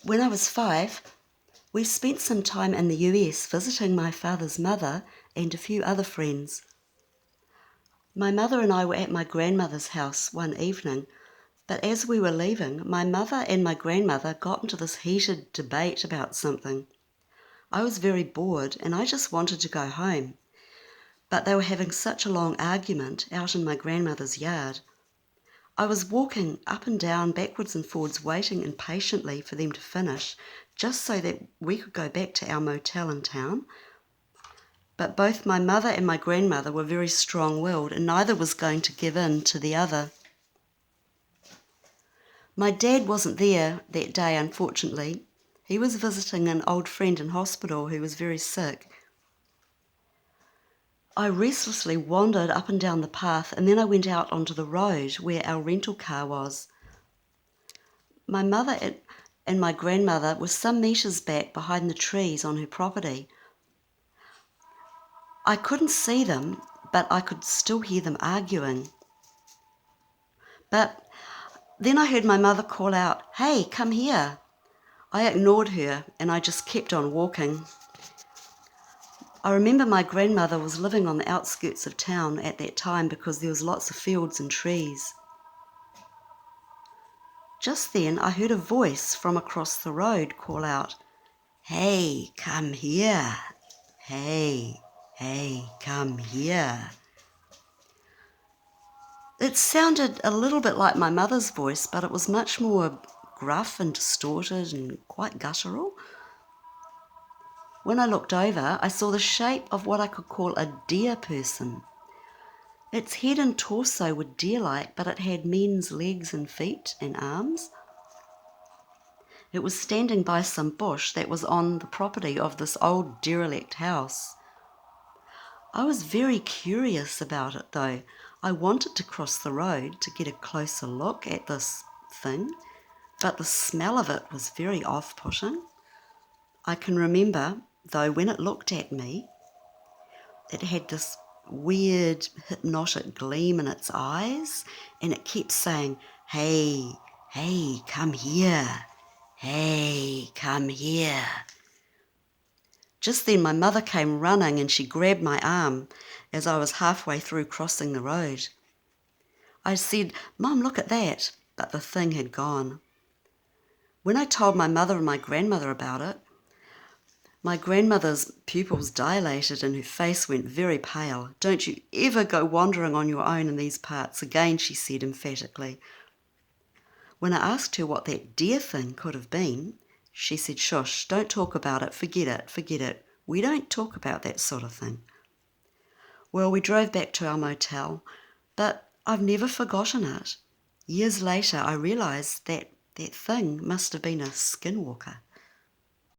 When I was 5, we spent some time in the US visiting my father's mother and a few other friends. My mother and I were at my grandmother's house one evening, but as we were leaving, my mother and my grandmother got into this heated debate about something. I was very bored and I just wanted to go home, but they were having such a long argument out in my grandmother's yard. I was walking up and down, backwards and forwards, waiting impatiently for them to finish, just so that we could go back to our motel in town. But both my mother and my grandmother were very strong-willed, and neither was going to give in to the other. My dad wasn't there that day, unfortunately. He was visiting an old friend in hospital who was very sick. I restlessly wandered up and down the path, and then I went out onto the road where our rental car was. My mother and my grandmother were some metres back behind the trees on her property. I couldn't see them, but I could still hear them arguing. But then I heard my mother call out, "Hey, come here." I ignored her and I just kept on walking. I remember my grandmother was living on the outskirts of town at that time because there was lots of fields and trees. Just then I heard a voice from across the road call out, "Hey, come here. Hey, come here." It sounded a little bit like my mother's voice, but it was much more gruff and distorted and quite guttural. When I looked over, I saw the shape of what I could call a deer person. Its head and torso were deer-like, but it had men's legs and feet and arms. It was standing by some bush that was on the property of this old derelict house. I was very curious about it though. I wanted to cross the road to get a closer look at this thing, but the smell of it was very off-putting. I can remember, though, when it looked at me, it had this weird hypnotic gleam in its eyes, and it kept saying, "Hey, come here. Hey, come here." Just then my mother came running and she grabbed my arm as I was halfway through crossing the road. I said, "Mum, look at that," but the thing had gone. When I told my mother and my grandmother about it, my grandmother's pupils dilated and her face went very pale. "Don't you ever go wandering on your own in these parts again," she said emphatically. When I asked her what that deer thing could have been, she said, "Shush, don't talk about it, forget it. We don't talk about that sort of thing." Well, we drove back to our motel, but I've never forgotten it. Years later, I realised that that thing must have been a skinwalker.